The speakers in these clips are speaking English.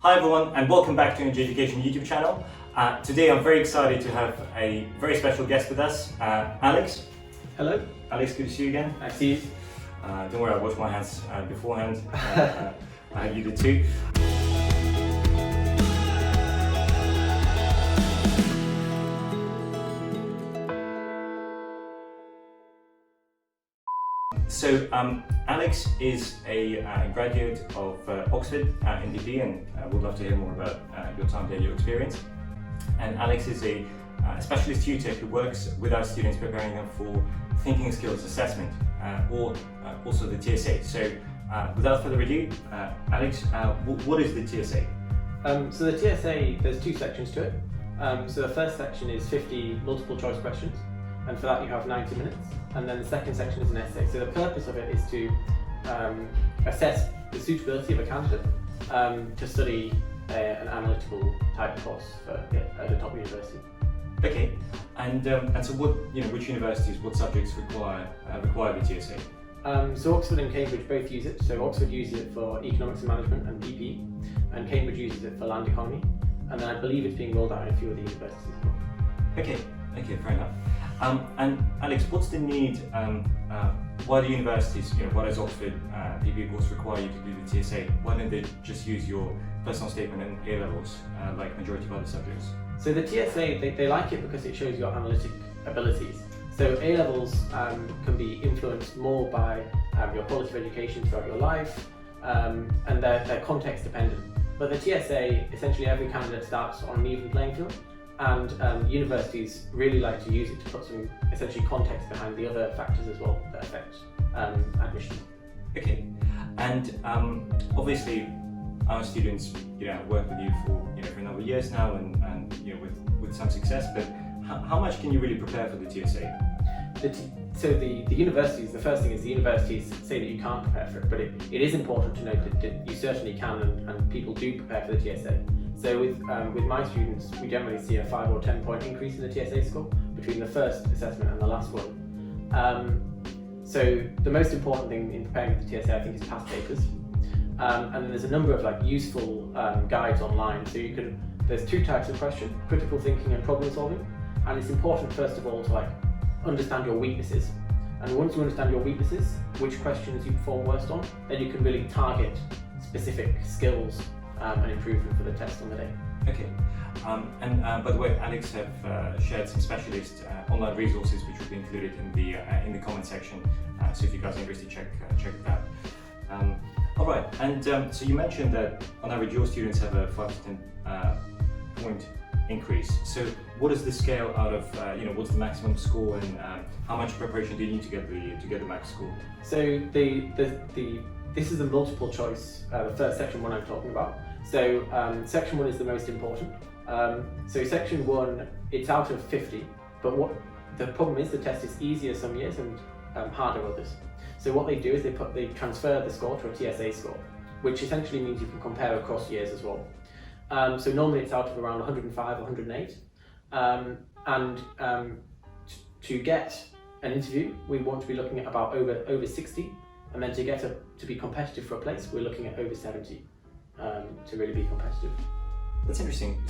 Hi everyone, and welcome back to Energy Education YouTube channel. Today I'm very excited to have a very special guest with us, Alex. Hello. Alex, good to see you again. I see you. Don't worry, I washed my hands beforehand. I hope you did too. So Alex is a graduate of Oxford NDP, and would love to hear more about your time there, your experience. And Alex is a specialist tutor who works with our students, preparing them for thinking skills assessment, or also the TSA. So without further ado, Alex, what is the TSA? So the TSA, there's two sections to it. So the first section is 50 multiple choice questions, and for that you have 90 minutes. And then the second section is an essay. So the purpose of it is to assess the suitability of a candidate to study an analytical type course at a top university. Okay, and so which universities, what subjects require the TSA? So Oxford and Cambridge both use it. So Oxford uses it for economics and management and PPE, and Cambridge uses it for land economy. And then I believe it's being rolled out in a few of the universities as well. Okay, fair enough. And Alex, what's the need? Why do universities, why does Oxford PPE course require you to do the TSA? Why don't they just use your personal statement and A-levels like majority of other subjects? So the TSA, they like it because it shows your analytic abilities. So A-levels can be influenced more by your quality of education throughout your life, and they're context dependent. But the TSA, essentially every candidate starts on an even playing field, and universities really like to use it to put some essentially context behind the other factors as well that affect admission. Okay, and obviously our students work with you for a number of years now, and with some success, but how much can you really prepare for the TSA? So the universities, the first thing is the universities say that you can't prepare for it, but it is important to note that you certainly can, and people do prepare for the TSA. So with my students, we generally see a 5 or 10 point increase in the TSA score between the first assessment and the last one. So the most important thing in preparing for the TSA, I think, is past papers. And then there's a number of useful guides online. So there's two types of question: critical thinking and problem solving. And it's important, first of all, to understand your weaknesses. And once you understand your weaknesses, which questions you perform worst on, then you can really target specific skills and improve them for the test on the day. Okay, and by the way, Alex have shared some specialist online resources which will be included in the comment section. So if you guys are interested, check it out. All right, and so you mentioned that on average your students have a 5 to 10 point increase. So what is the scale out of what's the maximum score, and how much preparation do you need to get the max score? So this is the multiple choice, the first section one I'm talking about. So section 1 is the most important. So section 1, it's out of 50, but what the problem is, the test is easier some years and harder others. So what they do is they transfer the score to a TSA score, which essentially means you can compare across years as well. So normally it's out of around 105 or 108, and to get an interview, we want to be looking at about over 60, and then to be competitive for a place, we're looking at over 70 to really be competitive. That's interesting,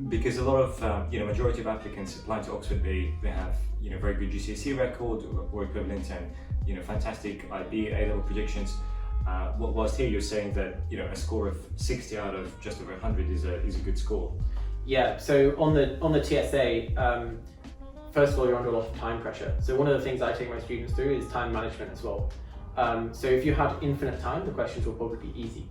because a lot of majority of applicants applying to Oxford, they have very good GCSE record or equivalent, and fantastic IB A-level predictions. Whilst here you're saying that a score of 60 out of just over 100 is a good score. Yeah. So on the TSA, first of all, you're under a lot of time pressure. So one of the things I take my students through is time management as well. So if you had infinite time, the questions will probably be easy.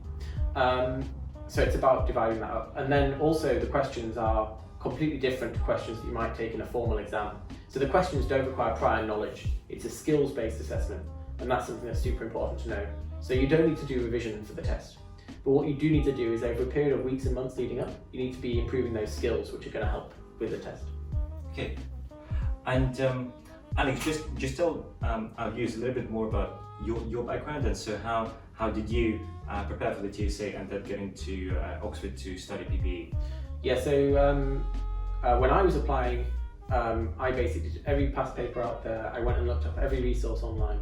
So it's about dividing that up, and then also the questions are completely different to questions that you might take in a formal exam. So the questions don't require prior knowledge. It's a skills-based assessment, and that's something that's super important to know. So you don't need to do revision for the test, but what you do need to do is over a period of weeks and months leading up, you need to be improving those skills, which are going to help with the test. Okay, and Alex, just tell our viewers a little bit more about your background, and so how did you prepare for the TSA and then getting to Oxford to study PPE? Yeah, so when I was applying, I basically did every past paper out there. I went and looked up every resource online.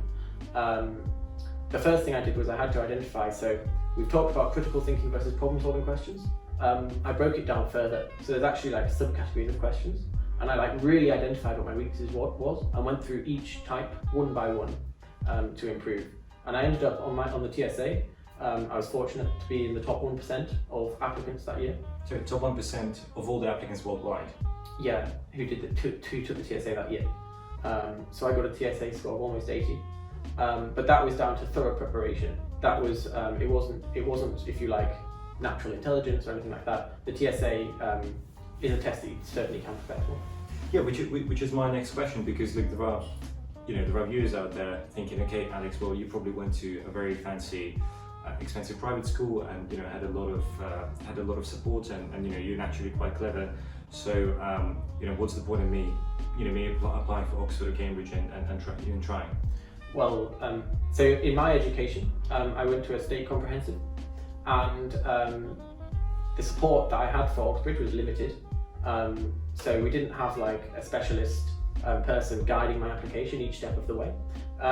the first thing I did was I had to identify, so we've talked about critical thinking versus problem solving questions. I broke it down further, so there's actually like subcategories of questions, and I like really identified what my weaknesses was and went through each type one by one to improve. And I ended up on the TSA. I was fortunate to be in the top 1% of applicants that year. So top 1% of all the applicants worldwide? Yeah, who took the TSA that year. So I got a TSA score of almost 80. But that was down to thorough preparation. That was it wasn't if you like natural intelligence or anything like that. The TSA is a test that you certainly can prepare for. Yeah, which is my next question, because look, there are viewers out there thinking, okay, Alex, well, you probably went to a very fancy, expensive private school, and had a lot of support, and you're naturally quite clever. So what's the point of me applying for Oxford or Cambridge and trying? Well, so in my education, I went to a state comprehensive, and the support that I had for Oxbridge was limited. So we didn't have like a specialist person guiding my application each step of the way.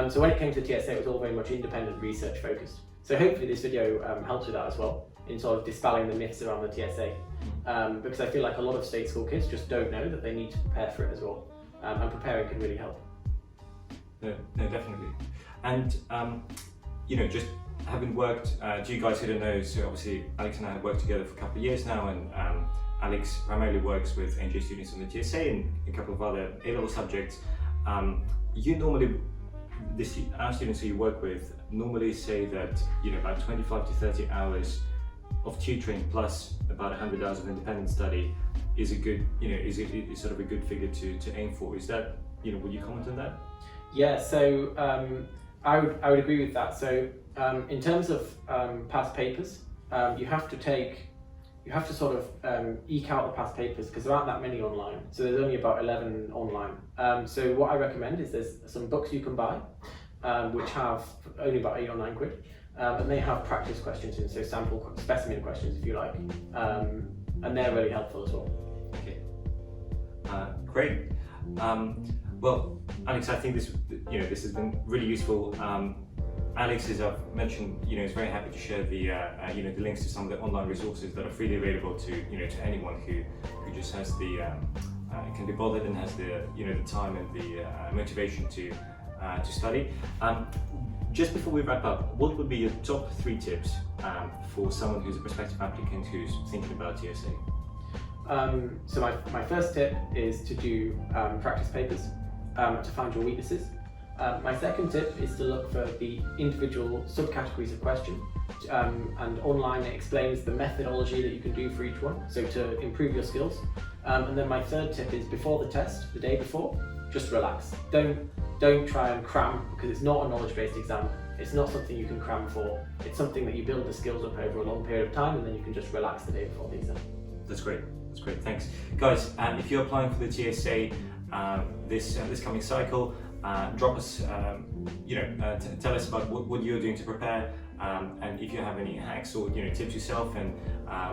So when it came to TSA, it was all very much independent research focused. So hopefully this video helps with that as well, in sort of dispelling the myths around the TSA. Because I feel like a lot of state school kids just don't know that they need to prepare for it as well. And preparing can really help. No, definitely. And just having worked, to you guys who don't know, so obviously Alex and I have worked together for a couple of years now, and Alex primarily works with NJ students on the TSA and a couple of other A-level subjects. You normally, our students who you work with normally say that about 25 to 30 hours of tutoring plus about 100 hours of independent study is a good, is sort of a good figure to aim for. Is that, would you comment on that? Yeah, so I would agree with that. So in terms of past papers, you have to sort of eke out the past papers, because there aren't that many online. So there's only about 11 online. So what I recommend is there's some books you can buy, which have only about 8 or 9 quid, and they have practice questions in, so specimen questions if you like, and they're really helpful as well. Okay, great. Well, Alex, I think this has been really useful. Alex, as I've mentioned, is very happy to share the the links to some of the online resources that are freely available to to anyone who just has can be bothered and has the the time and the motivation to study. Just before we wrap up, what would be your top 3 tips for someone who's a prospective applicant who's thinking about TSA? So my first tip is to do practice papers to find your weaknesses. My second tip is to look for the individual subcategories of question, and online it explains the methodology that you can do for each one, so to improve your skills. And then my third tip is before the test, the day before, just relax. Don't try and cram, because it's not a knowledge-based exam. It's not something you can cram for. It's something that you build the skills up over a long period of time, and then you can just relax the day before the exam. That's great. Thanks, guys. If you're applying for the TSA this coming cycle, drop us, tell us about what you're doing to prepare, and if you have any hacks or tips yourself, and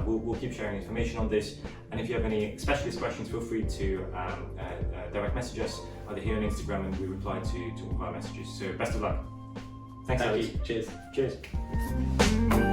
we'll keep sharing information on this. And if you have any specialist questions, feel free to direct message us either here on Instagram, and we reply to all of our messages. So best of luck. Thanks, Alex. Thank you. Cheers. Cheers.